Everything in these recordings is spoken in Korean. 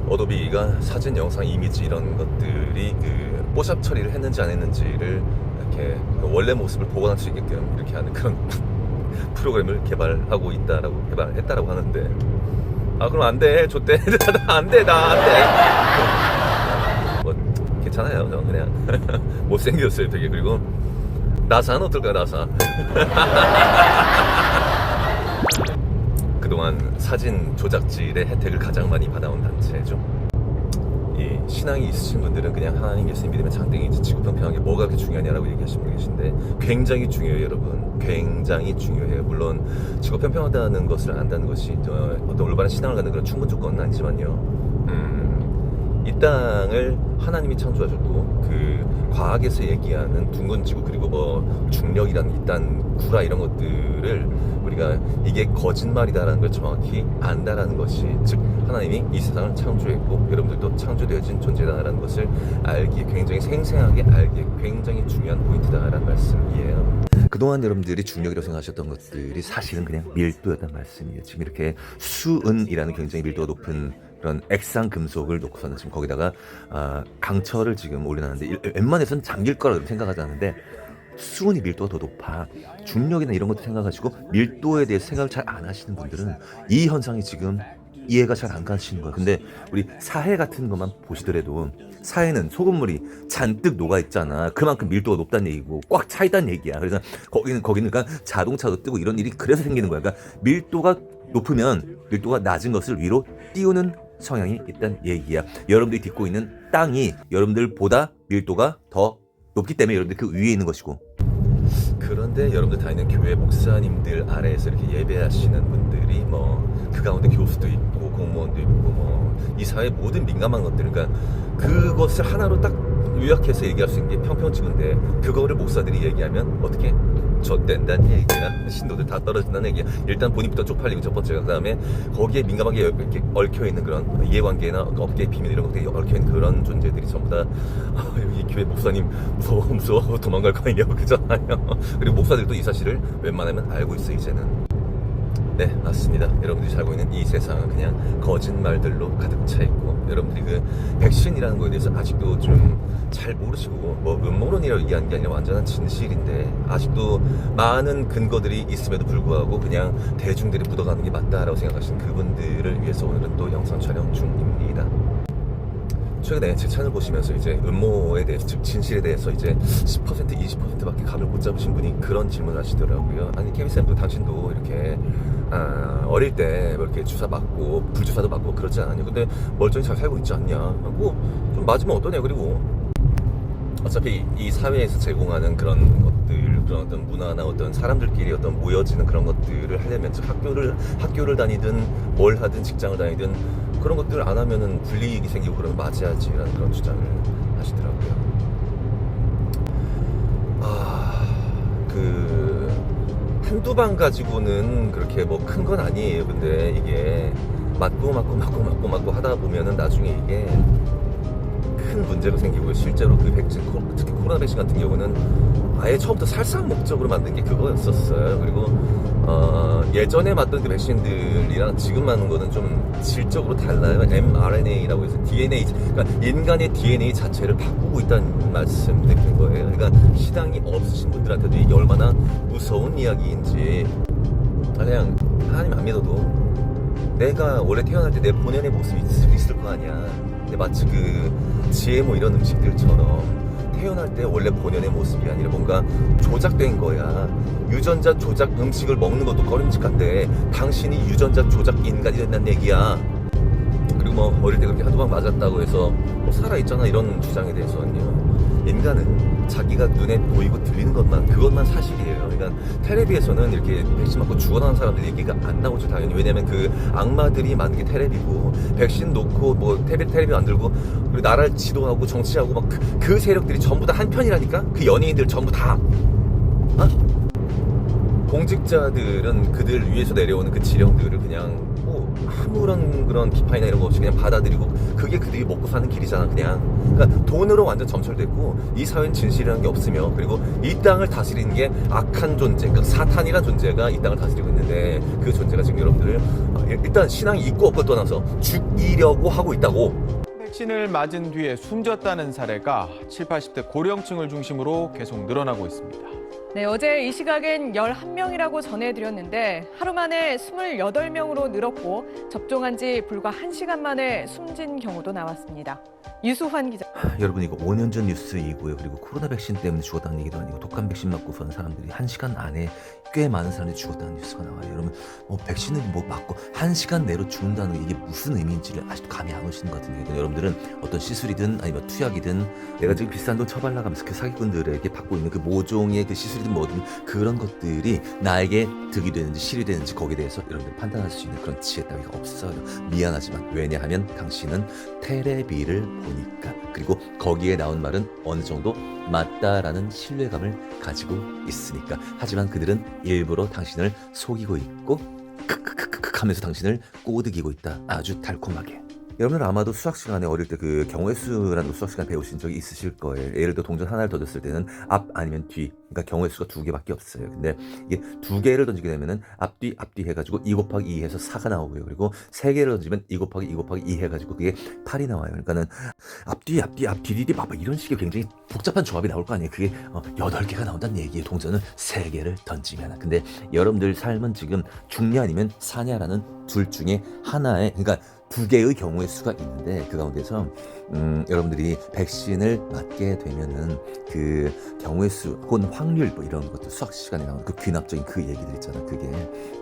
어도비가 사진, 영상, 이미지 이런 것들이 그 뽀샵 처리를 했는지 안 했는지를 이렇게 원래 모습을 복원할 수 있게끔 이렇게 하는 그런 프로그램을 개발하고 있다라고 개발했다라고 하는데, 아 그럼 안 돼, 좆대, 안 돼, 나 안 돼. 뭐 괜찮아요, 저는 그냥 못생겼어요, 되게. 그리고 나사는 어떨까요, 나사? 그동안 사진 조작질의 혜택을 가장 많이 받아온 단체죠. 이 신앙이 있으신 분들은 그냥 하나님 예수님 믿으면 장땡이지 지구 평평한 게 뭐가 그렇게 중요하냐라고 얘기하시는 분 계신데, 굉장히 중요해요, 여러분. 굉장히 중요해요. 물론 지구 평평하다는 것을 안다는 것이 어떤 올바른 신앙을 갖는 그런 충분 조건은 아니지만요, 이 땅을 하나님이 창조하셨고, 그 과학에서 얘기하는 둥근 지구, 그리고 뭐 중력이라는 이딴 구라 이런 것들을 우리가 이게 거짓말이다라는 걸 정확히 안다라는 것이, 즉 하나님이 이 세상을 창조했고 여러분들도 창조되어진 존재다라는 것을 알기에, 굉장히 생생하게 알기에 굉장히 중요한 포인트다라는 말씀이에요. 그동안 여러분들이 중력이라고 생각하셨던 것들이 사실은 그냥 밀도였단 말씀이에요. 지금 이렇게 수은이라는 굉장히 밀도가 높은 그런 액상 금속을 놓고서는 지금 거기다가 강철을 지금 올려놨는데, 웬만해서는 잠길 거라고 생각하지 않는데 수은이 밀도가 더 높아. 중력이나 이런 것도 생각하시고 밀도에 대해서 생각을 잘 안 하시는 분들은 이 현상이 지금 이해가 잘 안 가시는 거예요. 근데 우리 사해 같은 것만 보시더라도 사해는 소금물이 잔뜩 녹아 있잖아. 그만큼 밀도가 높다는 얘기고 꽉 차 있다는 얘기야. 그래서 거기는 그러니까 자동차도 뜨고 이런 일이 그래서 생기는 거야. 그러니까 밀도가 높으면 밀도가 낮은 것을 위로 띄우는 성향이 있다는 얘기야. 여러분들이 딛고 있는 땅이 여러분들보다 밀도가 더 높기 때문에 여러분들 그 위에 있는 것이고, 그런데 여러분들 다니는 교회 목사님들 아래에서 이렇게 예배하시는 분들이 뭐 그 가운데 교수도 있고 공무원도 있고 뭐 이 사회 모든 민감한 것들, 그러니까 그것을 하나로 딱 요약해서 얘기할 수 있는 게 평평지구인데, 그거를 목사들이 얘기하면 어떻게 젖된다는 얘기야. 신도들 다 떨어진다는 얘기야. 일단 본인부터 쪽팔리고 첫 번째가, 그 다음에 거기에 민감하게 이렇게 얽혀있는 그런 이해관계나 업계의 비밀 이런 것들이 얽혀있는 그런 존재들이 전부 다 여기 교회 목사님 무서워 도망갈 거 아니냐고 그러잖아요. 그리고 목사들도 이 사실을 웬만하면 알고 있어 이제는. 네, 맞습니다. 여러분들이 살고 있는 이 세상은 그냥 거짓말들로 가득 차 있고, 여러분들이 그 백신이라는 거에 대해서 아직도 좀 잘 모르시고, 뭐 음모론이라고 얘기하는 게 아니라 완전한 진실인데 아직도 많은 근거들이 있음에도 불구하고 그냥 대중들이 묻어가는 게 맞다라고 생각하시는 그분들을 위해서 오늘은 또 영상 촬영 중입니다. 최근에 제 채널 보시면서 이제 음모에 대해서, 즉 진실에 대해서 이제 10% 20%밖에 감을 못 잡으신 분이 그런 질문을 하시더라고요. 아니 케미쌤도 당신도 이렇게 어릴 때 뭐 이렇게 주사 맞고 불주사도 맞고 그러지 않았냐, 근데 멀쩡히 잘 살고 있지 않냐, 뭐 좀 맞으면 어떠냐. 그리고 어차피 이 사회에서 제공하는 그런 것들, 그런 어떤 문화나 어떤 사람들끼리 어떤 모여지는 그런 것들을 하려면, 즉 학교를 다니든 뭘 하든 직장을 다니든 그런 것들 안 하면은 불이익이 생기고 그러면 맞아야지라는 그런 주장을 하시더라고요. 그 한두 방 가지고는 그렇게 뭐 큰 건 아니에요. 근데 이게 맞고 하다 보면은 나중에 이게 큰 문제로 생기고요. 실제로 그 백신, 특히 코로나 백신 같은 경우는 아예 처음부터 살상 목적으로 만든 게 그거였었어요. 그리고 예전에 맞던 그 백신들이랑 지금 맞는 거는 좀 질적으로 달라요. mRNA라고 해서 DNA, 그러니까 인간의 DNA 자체를 바꾸고 있다는 말씀 드린 거예요. 그러니까 신앙이 없으신 분들한테도 이게 얼마나 무서운 이야기인지, 그냥 하나님 안 믿어도 내가 원래 태어날 때 내 본연의 모습이 있을 거 아니야. 근데 마치 그 GMO 이런 음식들처럼 태어날 때 원래 본연의 모습이 아니라 뭔가 조작된 거야. 유전자 조작 음식을 먹는 것도 꺼림칙한데 당신이 유전자 조작 인간이 된다는 얘기야. 그리고 뭐 어릴 때 그렇게 한두 방 맞았다고 해서 뭐 살아있잖아 이런 주장에 대해서는요, 인간은 자기가 눈에 보이고 들리는 그것만 사실이에요. 그러니까 텔레비에서는 이렇게 백신 맞고 죽어나온 사람들 얘기가 안 나오죠, 당연히. 왜냐면 그 악마들이 만든 게 텔레비고, 백신 놓고 뭐 텔레비 안 들고 그리고 나라를 지도하고 정치하고 막 그 세력들이 전부 다 한편이라니까. 그 연예인들 전부 다 공직자들은 그들 위에서 내려오는 그 지령들을 그냥 뭐 아무런 그런 비판이나 이런 거 없이 그냥 받아들이고 그게 그들이 먹고 사는 길이잖아 그냥. 그러니까 돈으로 완전 점철됐고 이 사회는 진실이라는 게 없으며 그리고 이 땅을 다스리는 게 악한 존재, 그러니까 사탄이라는 존재가 이 땅을 다스리고 있는데 그 존재가 지금 여러분들을 일단 신앙이 있고 없고 떠나서 죽이려고 하고 있다고. 백신을 맞은 뒤에 숨졌다는 사례가 70, 80대 고령층을 중심으로 계속 늘어나고 있습니다. 네, 어제 이 시각엔 11명이라고 전해드렸는데 하루 만에 28명으로 늘었고 접종한 지 불과 1시간 만에 숨진 경우도 나왔습니다. 유수환 기자. 여러분 이거 5년 전 뉴스이고요. 그리고 코로나 백신 때문에 죽었다는 얘기도 아니고 독감 백신 맞고 선 사람들이 1시간 안에 꽤 많은 사람들이 죽었다는 뉴스가 나와요. 여러분 백신을 맞고 1시간 내로 죽는다는 게 이게 무슨 의미인지를 아직도 감이 안 오시는 것 같은데 여러분들은 어떤 시술이든 아니면 투약이든 내가 지금 비싼 돈 처발라가면서 그 사기꾼들에게 받고 있는 그 모종의 그 시술이든 뭐든 그런 것들이 나에게 득이 되는지 실이 되는지 거기에 대해서 여러분들 판단할 수 있는 그런 지혜 따위가 없어요. 미안하지만 왜냐하면 당신은 테레비를 보니까 그리고 거기에 나온 말은 어느 정도 맞다라는 신뢰감을 가지고 있으니까. 하지만 그들은 일부러 당신을 속이고 있고 크크크크크 하면서 당신을 꼬드기고 있다. 아주 달콤하게. 여러분들 아마도 수학 시간에 어릴 때 그 경우의 수라는 수학 시간 배우신 적이 있으실 거예요. 예를 들어 동전 하나를 더 줬을 때는 앞 아니면 뒤, 그러니까 경우의 수가 2개밖에 없어요. 근데 이게 2개를 던지게 되면은 앞뒤 해가지고 2 곱하기 2 해서 4가 나오고요. 그리고 3개를 던지면 2 곱하기 2 곱하기 2 해가지고 그게 8이 나와요. 그러니까는 앞뒤 뒤 막 이런 식의 굉장히 복잡한 조합이 나올 거 아니에요. 그게 8개가 나온다는 얘기예요. 동전을 3개를 던지면. 근데 여러분들 삶은 지금 죽냐 아니면 사냐라는 둘 중에 하나의, 그러니까 2개의 경우의 수가 있는데 그 가운데서 여러분들이 백신을 맞게 되면은 그 경우의 수 혹은 확률 뭐 이런 것들 수학 시간에 나오는 그 귀납적인 그 얘기들 있잖아. 그게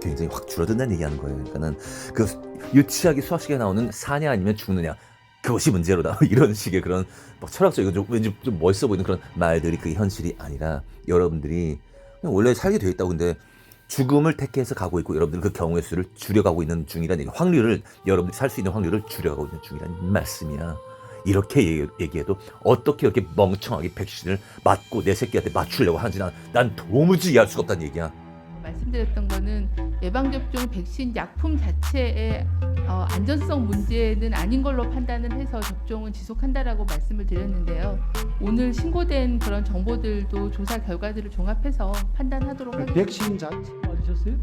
굉장히 확 줄어든다는 얘기하는 거예요. 그러니까는 그 유치하게 수학 시간에 나오는 사냐 아니면 죽느냐 그것이 문제로다 이런 식의 그런 막 철학적이고 좀 왠지 좀 멋있어 보이는 그런 말들이 그게 현실이 아니라 여러분들이 그냥 원래 살게 되어 있다고. 근데 죽음을 택해서 가고 있고 여러분들 그 경우의 수를 줄여가고 있는 중이라는 얘기. 확률을 여러분들이 살 수 있는 확률을 줄여가고 있는 중이라는 말씀이야. 이렇게 얘기해도 어떻게 이렇게 멍청하게 백신을 맞고 내 새끼한테 맞추려고 하는지 난 도무지 이해할 수가 없다는 얘기야. 말씀드렸던 거는 예방접종 백신 약품 자체의 안전성 문제는 아닌 걸로 판단을 해서 접종은 지속한다라고 말씀을 드렸는데요. 오늘 신고된 그런 정보들도 조사 결과들을 종합해서 판단하도록 하겠습니다. 백신 자체 맞으셨어요?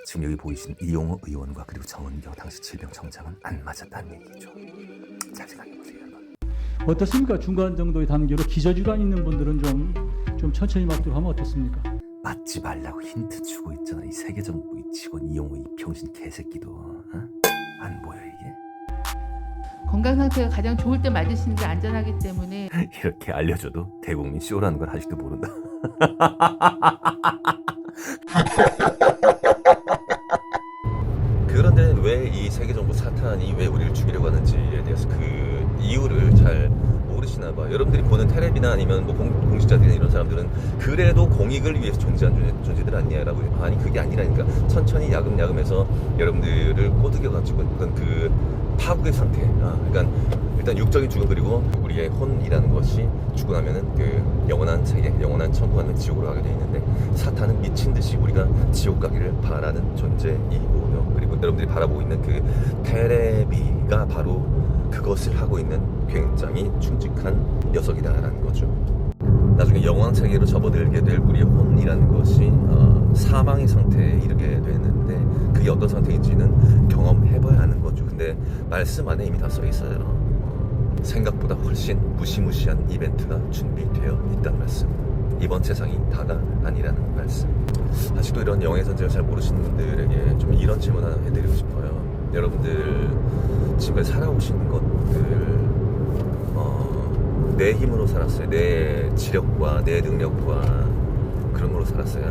지금 여기 보이신 이용호 의원과 그리고 정은경 당시 질병청장은 안 맞았다는 얘기죠. 잘 생각해보세요. 어떻습니까? 중간 정도의 단계로 기저질환 있는 분들은 좀 천천히 맞도록 하면 어떻습니까? 맞지 말라고 힌트 주고 있잖아. 이 세계정부 이 직원 이용호 이 병신 개새끼도. 안 보여 이게? 건강 상태가 가장 좋을 때 맞으시는 게 안전하기 때문에 이렇게 알려줘도 대국민 쇼라는 걸 아직도 모른다. 그런데 왜 이 세계정부 사탄이 왜 우리를 죽이려고 하는지에 대해서 그 이유를 잘 모르시나 봐. 여러분들이 보는 텔레비나 아니면 뭐 공직자들이나 이런 사람들은 그래도 공익을 위해서 존재한 존재들 아니냐라고. 아니 그게 아니라니까. 천천히 야금야금해서 여러분들을 꼬드겨가지고 그 파국의 상태. 그러니까 일단 육적인 죽음 그리고 우리의 혼이라는 것이 죽고 나면은 그 영원한 세계, 영원한 천국 아니면 지옥으로 가게 돼 있는데 사탄은 미친 듯이 우리가 지옥 가기를 바라는 존재이고요. 그리고 여러분들이 바라보고 있는 그 테레비가 바로 그것을 하고 있는 굉장히 충직한 녀석이다라는 거죠. 나중에 영원 세계로 접어들게 될 우리의 혼이라는 것이 사망의 상태에 이르게 되는데 그게 어떤 상태인지는 경험해봐야 하는 거죠. 근데 말씀 안에 이미 다 써 있어요. 생각보다 훨씬 무시무시한 이벤트가 준비되어 있다는 말씀. 이번 세상이 다가 아니라는 말씀. 아직도 이런 영의 전쟁을 잘 모르시는 분들에게 좀 이런 질문 하나 해드리고 싶어요. 여러분들 지금까지 살아오신 것들 내 힘으로 살았어요. 내 지력과 내 능력과 그런 걸로 살았어요.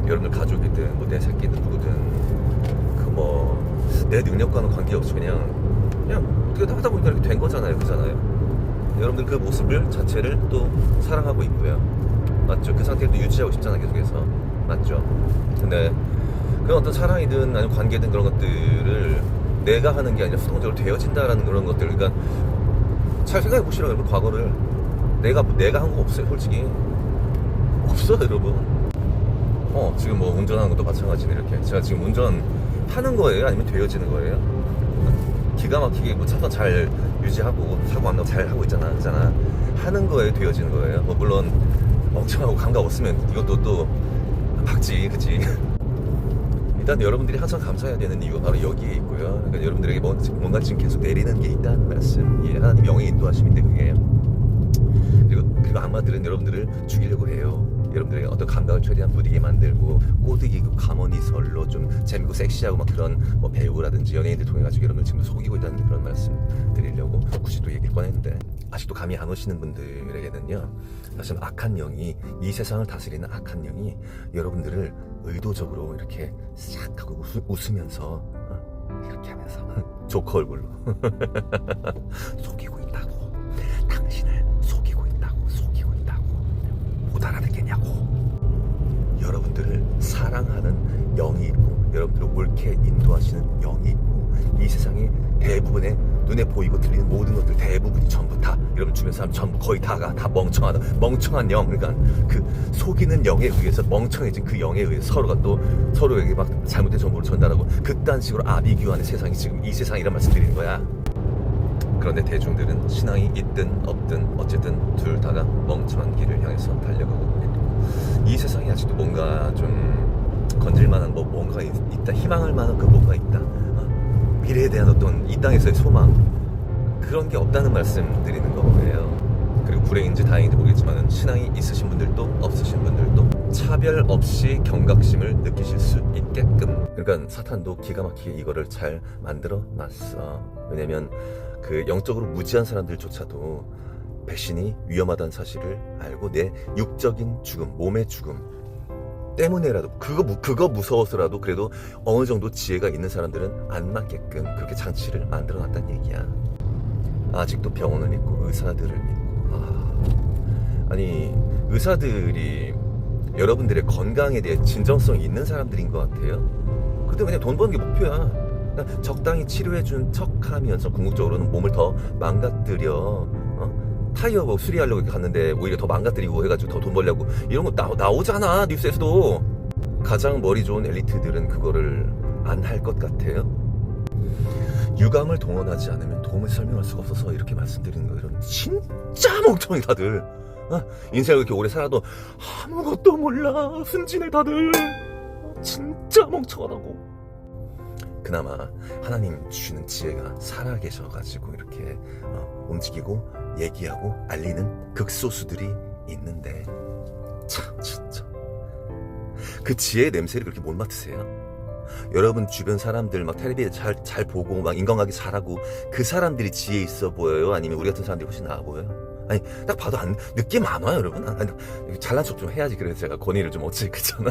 여러분들 가족이든 뭐 내 새끼든 누구든 그 뭐 내 능력과는 관계없이 그냥 어떻게 하다 보니까 이렇게 된 거잖아요. 그잖아요. 여러분들 그 모습을 자체를 또 사랑하고 있고요. 맞죠? 그 상태를 또 유지하고 싶잖아요. 계속해서. 맞죠? 근데 그런 어떤 사랑이든 아니면 관계든 그런 것들을 내가 하는 게 아니라 수동적으로 되어진다라는 그런 것들. 그러니까 잘 생각해 보시라고 여러분. 과거를 내가 한 거 없어요. 솔직히 없어요 여러분. 지금 뭐 운전하는 것도 마찬가지네. 이렇게 제가 지금 운전하는 거예요? 아니면 되어지는 거예요? 기가 막히게 뭐 차선 잘 유지하고 사고 안 나고 잘 하고 있잖아. 하는 거예요? 되어지는 거예요? 뭐 물론 멍청하고 감각 없으면 이것도 또 박지, 그치? 일단 여러분들이 항상 감사해야 되는 이유가 바로 여기에 있고요. 그러니까 여러분들에게 뭔가 지금 계속 내리는 게 있다는 말씀. 예, 하나님 영의 인도하심인데 그게. 그리고 악마들은 여러분들을 죽이려고 해요. 여러분들의 어떤 감각을 최대한 무디게 만들고 꼬드기고 가머니설로 좀 재밌고 섹시하고 막 그런 뭐 배우라든지 연예인들 통해 가지고 여러분들 지금 속이고 있다는 그런 말씀 드리려고 굳이 또 얘기를 꺼냈는데, 아직도 감이 안 오시는 분들에게는요, 사실 악한 영이, 이 세상을 다스리는 악한 영이 여러분들을 의도적으로 이렇게 싹 하고 웃으면서 이렇게 하면서 조커 얼굴로 속이고 있다고, 당신을 속이고 있다고 못 알아듣겠냐고. 여러분들을 사랑하는 영이 있고 여러분들을 옳게 인도하시는 영이 있고, 이 세상의 대부분의 눈에 보이고 들리는 모든 것들 대부분이 전부 다 여러분 주변 사람 전부 거의 다가 다 멍청한 영. 그러니까 그 속이는 영에 의해서 멍청해진 그 영에 의해서 서로가 또 서로에게 막 잘못된 정보를 전달하고 그딴 식으로 아비규환의 세상이 지금 이 세상이란 말씀 드리는 거야. 그런데 대중들은 신앙이 있든 없든 어쨌든 둘 다가 멍청한 길을 향해서 달려가고 있고, 이 세상에 아직도 뭔가 좀 건질만한 뭔가 있다, 희망할 만한 그 뭔가 있다, 미래에 대한 어떤 이 땅에서의 소망, 그런 게 없다는 말씀 드리는 거예요. 그리고 불행인지 다행인지 모르겠지만 신앙이 있으신 분들도 없으신 분들도 차별 없이 경각심을 느끼실 수 있게끔, 그러니까 사탄도 기가 막히게 이거를 잘 만들어 놨어. 왜냐면 그 영적으로 무지한 사람들조차도 배신이 위험하다는 사실을 알고 내 육적인 죽음, 몸의 죽음 때문에라도, 그거 무서워서라도 그래도 어느 정도 지혜가 있는 사람들은 안 맞게끔 그렇게 장치를 만들어 놨다는 얘기야. 아직도 병원을 믿고 의사들을 믿고, 아니 의사들이 여러분들의 건강에 대해 진정성이 있는 사람들인 것 같아요. 근데 그냥 돈 버는 게 목표야. 그냥 적당히 치료해준 척하면서 궁극적으로는 몸을 더 망가뜨려. 타이어 뭐 수리하려고 갔는데 오히려 더 망가뜨리고 해가지고 더 돈 벌려고 이런 거 나오잖아, 뉴스에서도. 가장 머리 좋은 엘리트들은 그거를 안 할 것 같아요. 유감을 동원하지 않으면 도움을 설명할 수가 없어서 이렇게 말씀드리는 거예요. 여러분 진짜 멍청해 다들. 인생을 이렇게 오래 살아도 아무것도 몰라, 순진해 다들. 진짜 멍청하다고. 그나마 하나님 주시는 지혜가 살아계셔가지고 이렇게 움직이고 얘기하고 알리는 극소수들이 있는데, 참 진짜 그 지혜의 냄새를 그렇게 못 맡으세요? 여러분 주변 사람들 막 텔레비에 잘 보고 막 인간관계 잘하고 그 사람들이 지혜 있어 보여요? 아니면 우리 같은 사람들이 훨씬 나아 보여요? 아니 딱 봐도 느낌 안 와요 여러분? 아니, 잘난 척 좀 해야지. 그래서 제가 권위를 좀 얻지, 그렇잖아.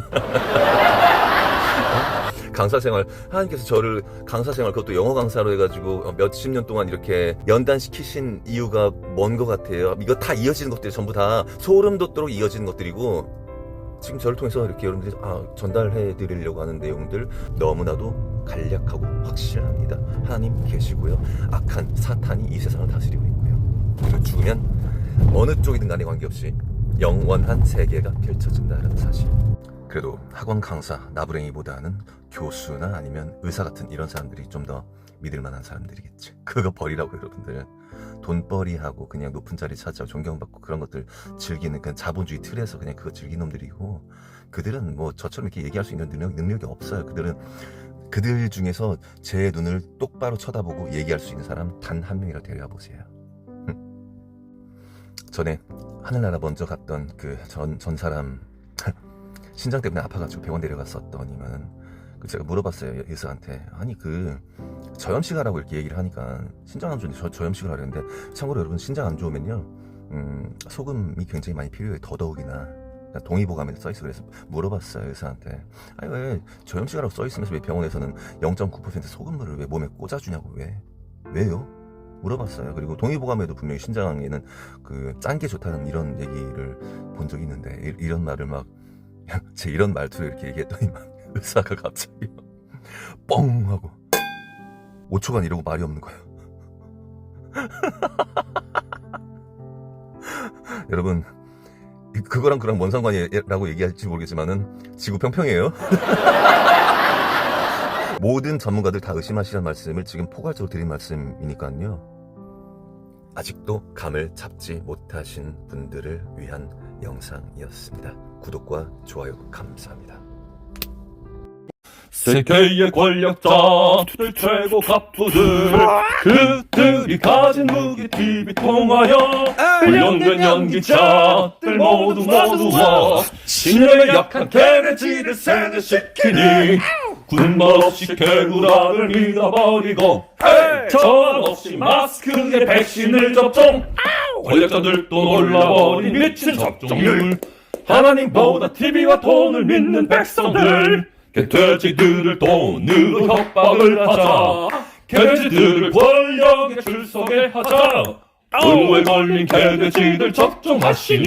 강사생활, 하나님께서 저를 강사생활, 그것도 영어 강사로 해가지고 몇십 년 동안 이렇게 연단시키신 이유가 뭔 것 같아요? 이거 다 이어지는 것들이 전부 다 소름 돋도록 이어지는 것들이고, 지금 저를 통해서 이렇게 여러분들이 전달해 드리려고 하는 내용들 너무나도 간략하고 확실합니다. 하나님 계시고요, 악한 사탄이 이 세상을 다스리고 있고요, 그리고 죽으면 어느 쪽이든 간에 관계없이 영원한 세계가 펼쳐진다는 사실. 그래도 학원 강사 나부랭이보다는 교수나 아니면 의사 같은 이런 사람들이 좀 더 믿을 만한 사람들이겠지. 그거 버리라고 여러분들. 돈벌이하고 그냥 높은 자리 찾아 존경받고 그런 것들 즐기는 그냥 자본주의 틀에서 그냥 그거 즐기는 놈들이고, 그들은 뭐 저처럼 이렇게 얘기할 수 있는 능력이 없어요. 그들 중에서 제 눈을 똑바로 쳐다보고 얘기할 수 있는 사람 단 한 명이라도 데려와 보세요. 전에 하늘나라 먼저 갔던 그 전 사람 신장 때문에 아파가지고 병원 데려갔었더니만 제가 물어봤어요, 의사한테. 아니 저염식 하라고 이렇게 얘기를 하니까 신장 안 좋은데 저염식을 하려는데, 참고로 여러분 신장 안 좋으면요 소금이 굉장히 많이 필요해요. 더더욱이나 동의보감에 써있어. 그래서 물어봤어요 의사한테. 아니 왜 저염식 하라고 써있으면서 왜 병원에서는 0.9% 소금물을 왜 몸에 꽂아주냐고, 왜요? 물어봤어요. 그리고 동의보감에도 분명히 신장에는 짠 게 좋다는 이런 얘기를 본 적이 있는데, 이런 말을 막 제 이런 말투를 이렇게 얘기했더니 막 의사가 갑자기 뻥 하고 5초간 이러고 말이 없는 거예요. 여러분 그거랑 뭔 상관이라고 얘기할지 모르겠지만은 지구 평평해요. 모든 전문가들 다 의심하시는 말씀을 지금 포괄적으로 드린 말씀이니까요. 아직도 감을 잡지 못하신 분들을 위한 영상이었습니다. 구독과 좋아요 감사합니다. 세계의 권력자들 최고 갑부들 그들이 가진 무기 TV 통하여 훈련된 연기자들 모두 모두와 신념의 약한 개돼지를 세뇌시키니 군말 없이 개구라를 믿어버리고 저항 없이 마스크에 백신을 접종 권력자들도 놀라버린 미친 접종률 하나님보다 TV와 돈을 믿는 백성들 개돼지들을 돈으로 협박을 하자 개돼지들을 권력에 줄서게 하자 의무에 걸린 개돼지들 접종하시니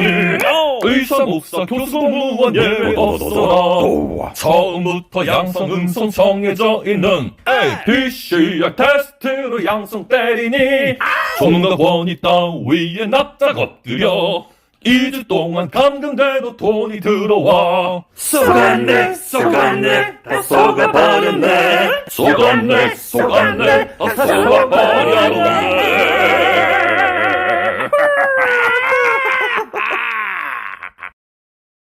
의사, 목사, 교수, 공무원 예외 없어라 처음부터 양성, 음성 정해져 있는 PCR 테스트로 양성 때리니 전문가권이 따위에 납작 엎드려 2주 동안 감금돼도 돈이 들어와 속았네 다 속아버렸네 속았네 다 속아버렸네